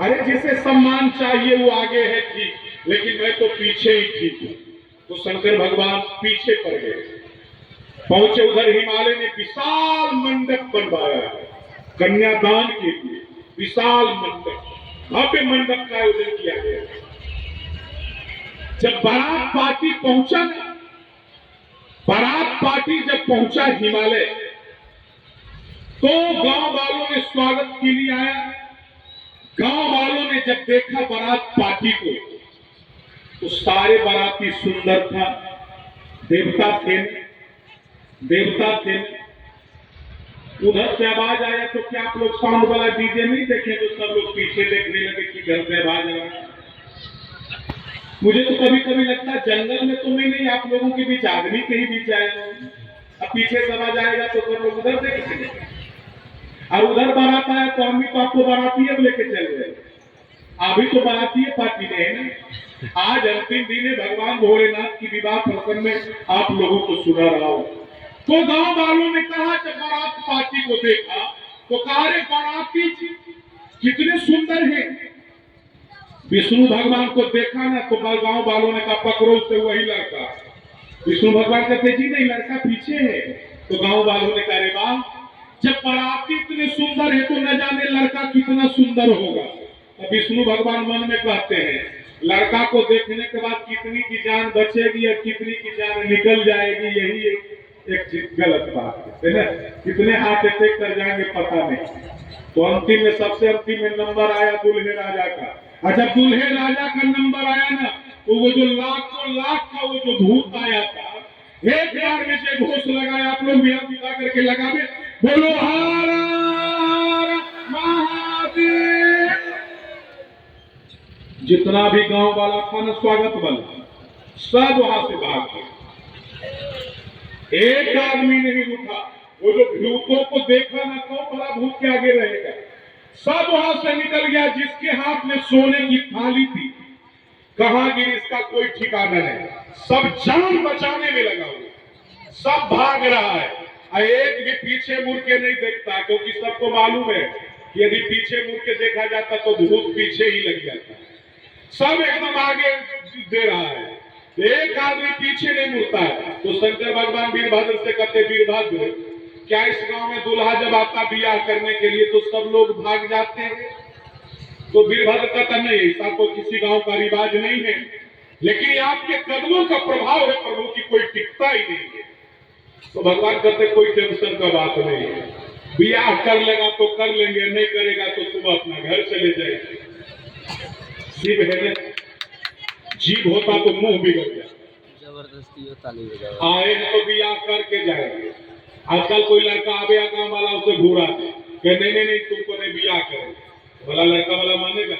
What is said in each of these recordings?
अरे जिसे सम्मान चाहिए वो आगे है ठीक, लेकिन मैं तो पीछे ही ठीक हूँ। तो शंकर भगवान पीछे पड़ गए। पहुंचे उधर हिमालय में विशाल मंडप बनवाया कन्यादान के लिए, विशाल मंडप, भव्य मंडप का आयोजन किया गया। जब बारात पार्टी पहुंचा ना, बारात पार्टी जब पहुंचा हिमालय, तो गांव वालों ने स्वागत के लिए आया। गांव वालों ने जब देखा बारात पार्टी को, तो सारे बाराती सुंदर था, देवता थे, देवता थे। उधर से आवाज आया तो क्या आप लोग साउंड वाला डीजे नहीं देखे? तो सब लोग पीछे देखने लगे कि घर से आवाज आ रहा। मुझे तो कभी कभी लगता है जंगल में तो मैं नहीं, आप लोगों के बीच आदमी के ही बीच आया हूं। अब पीछे से आवाज आएगा तो सब लोग उधर देखेंगे, और उधर बारात आया तो हम भी तो आपको बाराती अब लेके चल रहे। अभी तो बाराती पार्टी में है ना। आज अंतिम दिन है, भगवान भोलेनाथ की विवाह प्रसंग में आप लोगों को सुना रहा हूं। तो गांव वालों ने कहा, जब बारात पार्टी को देखा तो कहा, रे बाराती कितने सुंदर हैं। विष्णु भगवान को देखा ना तो गांव वालों ने कहा, पकड़ो से वही लड़का। विष्णु भगवान कहते जी नहीं, लड़का पीछे है। तो गांव वालों ने कहा, रे वाह, जब बाराती इतने सुंदर है तो न जाने लड़का कितना सुंदर होगा। तो विष्णु भगवान मन में कहते हैं, लड़का को देखने के बाद कितनी की जान बचेगी और कितनी की जान निकल जाएगी, यही एक गलत बात है ना। कितने हार्ट अटैक कर जाएंगे पता नहीं। तो अंतिम में, सबसे अंतिम में नंबर आया दूल्हे राजा का। और जब दूल्हे राजा का नंबर आया ना, तो वो जो लाखों लाख का वो जो धूप आया था, एक बार में से घोष लगाया। आप लोग भी हाथ मिला करके लगा दे, बोलो हर हर महादेव। जितना भी गांव वाला था ना, स्वागत वाला, सब वहां से भाग गए। एक आदमी नहीं रुका। वो जो भूतों को देखा ना, कौन बड़ा भूत के आगे रहेगा, सब वहां से निकल गया। जिसके हाथ में सोने की थाली थी, कहां गिरी इसका कोई ठिकाना नहीं। सब जान बचाने में लगा हुआ, सब भाग रहा है। एक भी पीछे मुड़ के नहीं देखता, क्योंकि सबको मालूम है कि यदि पीछे मुड़ के देखा जाता तो भूत पीछे ही लग जाता। सब एकदम आगे दे रहा है, एक आदमी पीछे नहीं मुड़ता है। तो शंकर भगवान वीरभद्र से कहते, वीरभद्र, क्या इस गांव में दूल्हा जब आता ब्याह करने के लिए तो सब लोग भाग जाते हैं? तो वीरभद्र कहता, नहीं, ऐसा तो किसी गांव का रिवाज नहीं है, लेकिन ये आपके कदमों का प्रभाव है प्रभु की, कोई टिकता ही नहीं है। तो भगवान कहते, कोई टेंशन का बात नहीं है, ब्याह कर लेगा तो कर लेंगे, नहीं करेगा तो सुबह अपना घर चले जाएंगे। जीव है ना, जीव होता तो मुंह बिगड़ जाए, जबरदस्ती ताली बजाओ। आए तो ब्याह करके जाएंगे। आजकल कोई लड़का आवे गांव वाला उसे घूरा दे, नहीं नहीं नहीं, तुमको नहीं ब्याह करेंगे, वाला लड़का वाला मानेगा?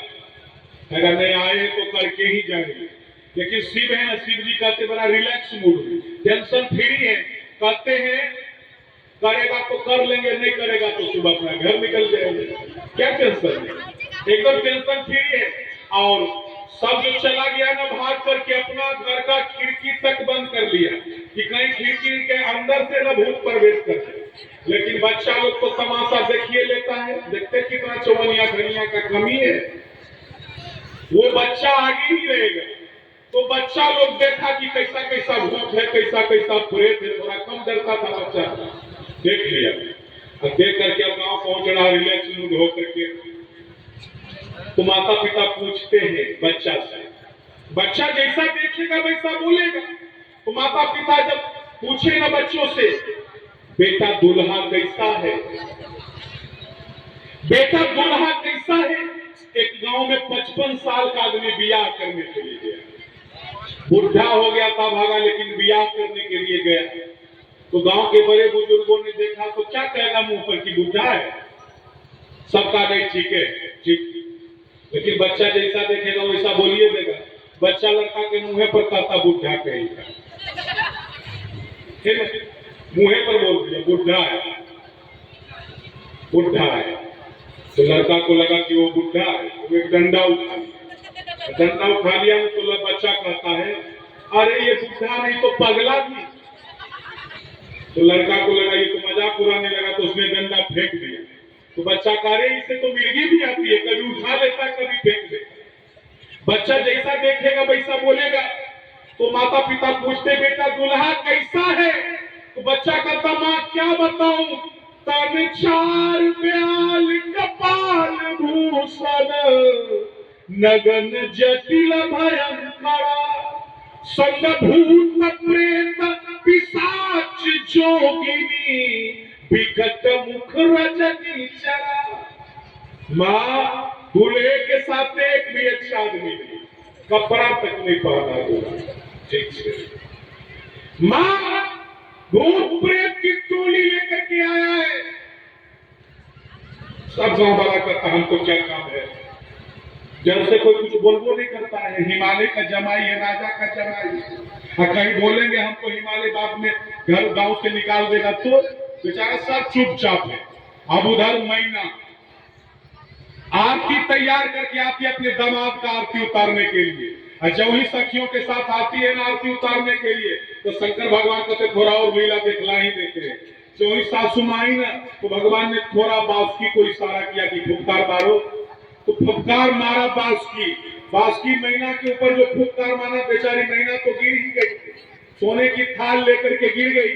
अगर नहीं आए तो करके ही जाएंगे। लेकिन शिव है ना, शिव जी कहते बड़ा रिलैक्स मूड में, टेंशन फ्री है। कहते हैं करेगा तो कर लेंगे, नहीं करेगा तो सुबह अपना घर निकल जाएंगे। क्या टेंशन है, एकदम टेंशन फ्री है। और सब जो चला गया ना, भाग करके अपना घर का खिड़की तक बंद कर लिया कि कहीं खिड़की के अंदर से न भूत प्रवेश कर। लेकिन बच्चा लोग तो तमाशा देखिए लेता है, देखते कितना चौवनिया धनिया का कमी है। वो बच्चा आगे ही रहेगा। तो बच्चा लोग देखा कि कैसा कैसा भूत है, कैसा कैसा प्रेत है, थोड़ा कम डरता था बच्चा, देख लिया। अब देख करके अब गाँव पहुंच रहा, रिलैक्स मूड होकर के। तो माता पिता पूछते हैं बच्चा से, बच्चा जैसा देखेगा वैसा बोलेगा। तो माता पिता जब पूछे ना बच्चों से, बेटा दूल्हा कैसा है, बेटा दूल्हा कैसा है। एक गांव में 55 साल का आदमी ब्याह करने के लिए गया, बुढ़ा हो गया था, भागा, लेकिन ब्याह करने के लिए गया। तो गांव के बड़े बुजुर्गों ने देखा तो क्या कहेगा मुंह पर कि बुढ़ा है, सबका नहीं, ठीक है ठीक, लेकिन बच्चा जैसा देखेगा वैसा बोलिए देगा। बच्चा लड़का के मुंह पर कहता बुढ़ा कहेगा, मुंह पर बोल दिया बुढ़ा है, बुढ़ा है। तो लड़का को लगा कि वो बुढ़ा है, वो एक डंडा उठा लिया, डंडा उठा लिया तो बच्चा कहता है, अरे ये बुढ़ा नहीं तो पगला भी। तो लड़का को लगा ये तो मजाक उड़ाने लगा, तो उसने डंडा फेंक दिया। तो बच्चा कह रहे इसे तो मिर्गी भी आती है, कभी उठा लेता है कभी फेंक देता। बच्चा जैसा देखेगा वैसा बोलेगा। तो माता पिता पूछते बेटा दुल्हा कैसा है? तो बच्चा कहता माँ क्या बताऊं, तन चार ब्याल कपाल भूषण नगन जटिल भयंकर संभूत प्रेत पिशाच जोगिनी विकट मुख रजनी चरा। माँ दूल्हे के साथ एक भी अच्छा आदमी नहीं, कपड़ा तक नहीं पहना दूल्हा, ठीक से। माँ भूत प्रेत की टोली लेकर के आया है। सब गांव वाला कहता हमको क्या काम है, जब से कोई कुछ बोलबो नहीं करता है। हिमालय का जमाई है, राजा का जमाई है। कहीं बोलेंगे हमको हिमालय बाद में घर गांव से निकाल देगा तो बेचारा सब चुपचाप है। अब उधर मैना आरती तैयार करके आती है अपने दामाद का आरती उतारने के लिए, और जब ही सखियों के साथ आती है ना आरती उतारने के लिए तो शंकर भगवान कहते थोड़ा और लीला देखला ही देखे। जो ही सासू माई ना तो भगवान ने थोड़ा बांसुरी को इशारा किया कि फुफकार मारो, तो फुफकार मारा बांसुरी मैना के ऊपर जो फुफकार मारा बेचारी मैना तो गिर ही गई, सोने की थाल लेकर के गिर गई।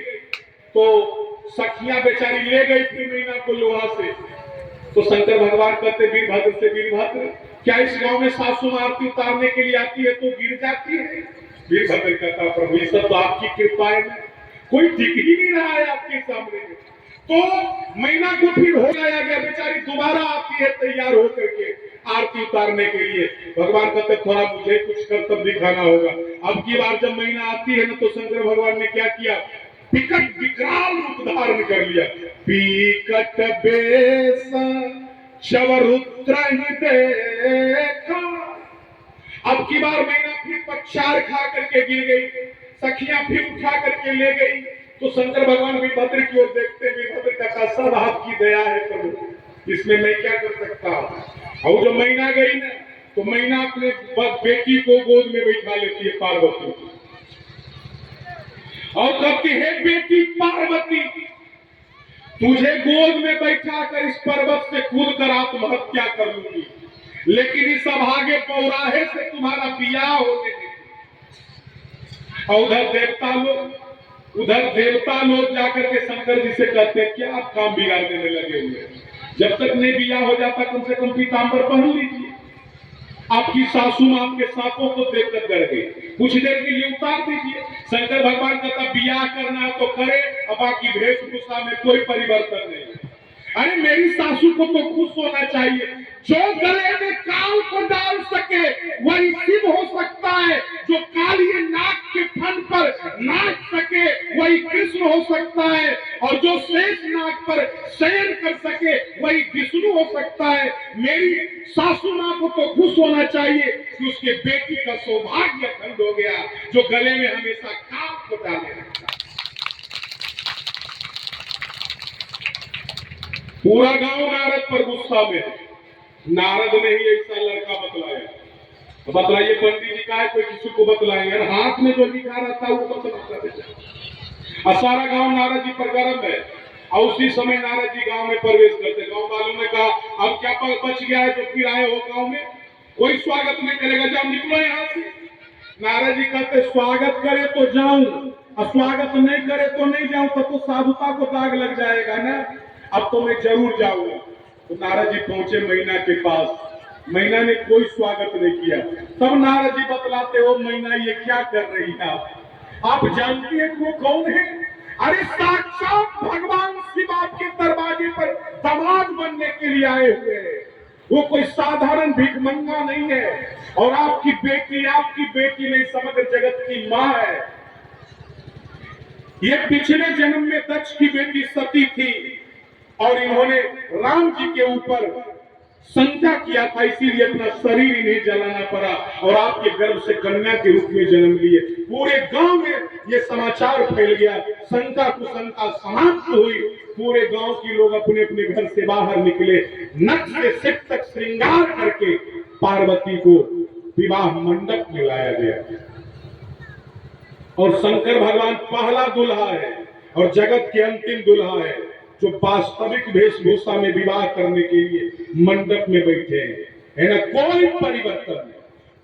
तो सखियां बेचारी ले गई थी मैना को लोहा से। तो शंकर भगवान कहते वीरभद्र से वीरभद्र क्या इस गांव में सासू आरती उतारने के लिए आती है तो गिर जाती है? वीरभद्र कहता प्रभु ये सब तो आपकी कृपा है, कोई दिख ही नहीं रहा है आपके सामने। तो मैना को फिर हो जाया गया, बेचारी दोबारा आती है तैयार होकर के आरती उतारने के लिए। भगवान कहते थोड़ा मुझे कुछ कर्तव्य दिखाना होगा। अब की बार जब मैना आती है ना तो शंकर भगवान ने क्या किया, विकट विकराल रूप धारण कर लिया। विकट बेस शवरुद्र ही देखा। अब की बार मैना फिर पक्षार खा करके गिर गई, सखियां फिर उठा करके ले गई। तो शंकर भगवान वीरभद्र की ओर देखते वीरभद्र का सब आपकी दया है प्रभु, इसमें मैं क्या कर सकता हूं। और जो मैना गई ना तो मैना अपने बेटी को गोद में बैठा लेती है पार्वती को, और कहती है बेटी पार्वती तुझे गोद में बैठा कर इस पर्वत से कूद कर आत्महत्या कर लूंगी, लेकिन इस अभागे पौराहे से तुम्हारा बियाह होने नहीं। और उधर देवता लोग जाकर के शंकर जी से कहते हैं क्या आप काम बिगाड़ने में लगे हुए, जब तक नहीं बियाह हो जाता कम से कम पीताम्बर पहन लीजिए। आपकी सासू मां के सांपों को देखकर डर गई, कुछ देर के लिए उतार दीजिए। शंकर भगवान कहता बियाह करना है तो करे, अब बाकी वेशभूषा में कोई परिवर्तन नहीं। अरे मेरी सासू को तो खुश होना चाहिए, जो गले में काल को डाल सके वही शिव हो सकता है, जो काली नाग के फन पर नाच सके वही कृष्ण हो सकता है, और जो शेष नाग पर शयन कर सके वही विष्णु हो सकता है। मेरी सासू मां को तो खुश होना चाहिए कि उसके बेटी का सौभाग्य खंड हो गया, जो गले में हमेशा काल को डाले रखता है। पूरा गांव नारद पर गुस्सा में है। नारद ने ही ऐसा लड़का बतलाया। बतलाइए पंडित जी का है, कोई किसी को बतलाएंगे, हाथ में जो लिखा रहता है वो बतलाता है। सारा गांव नारद जी पर गर्म है। और उसी समय नारद जी गांव में प्रवेश करते। गांव वालों ने कहा अब क्या बच गया है जो फिर आए हो गांव में, कोई स्वागत नहीं करेगा, जब निकलो यहाँ से। नारद जी कहते स्वागत करे तो जाऊं, और स्वागत नहीं करे तो नहीं जाऊं, तो साधुता को दाग लग जाएगा ना, अब तो मैं जरूर जाऊंगा। तो नारद जी पहुंचे मैना के पास। मैना ने कोई स्वागत नहीं किया। तब नारद जी बतलाते हो मैना ये क्या कर रही है, आप जानती हैं वो कौन है? अरे साक्षात भगवान शिव आपके दरवाजे पर दामाद बनने के लिए आए हुए हैं। वो कोई साधारण भिखमंगा नहीं है, और आपकी बेटी नहीं समग्र जगत की माँ है। ये पिछले जन्म में दक्ष की बेटी सती थी, और इन्होंने राम जी के ऊपर शंका किया था, इसीलिए अपना शरीर इन्हें जलाना पड़ा, और आपके गर्भ से कन्या के रूप में जन्म लिए। पूरे गांव में ये समाचार फैल गया, शंका कुशंका समाप्त हुई। पूरे गांव के लोग अपने अपने घर से बाहर निकले, नख से सिर तक श्रृंगार करके पार्वती को विवाह मंडप में लाया गया। और शंकर भगवान पहला दुल्हा है और जगत के अंतिम दुल्हा है। जो वास्तविक वेशभूषा में विवाह करने के लिए मंडप में बैठे हैं, है ना। कोई परिवर्तन नहीं,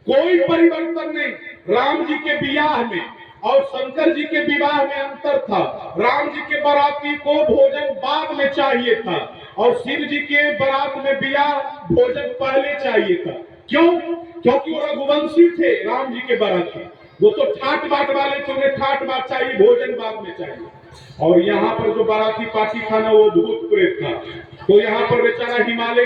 कोई परिवर्तन नहीं। राम जी के विवाह में और शंकर जी के विवाह में अंतर था। राम जी के बाराती को भोजन बाद में चाहिए था और शिव जी के बारात में विवाह भोजन पहले चाहिए था। क्यों? क्योंकि वो रघुवंशी थे। राम जी के बाराती वो तो ठाट बाट वाले थे, उन्हें ठाट बाट चाहिए, भोजन बाद में चाहिए। और यहाँ पर जो बाराती पार्टी था ना, वो भूत प्रेत था। तो यहाँ पर बेचारा हिमालय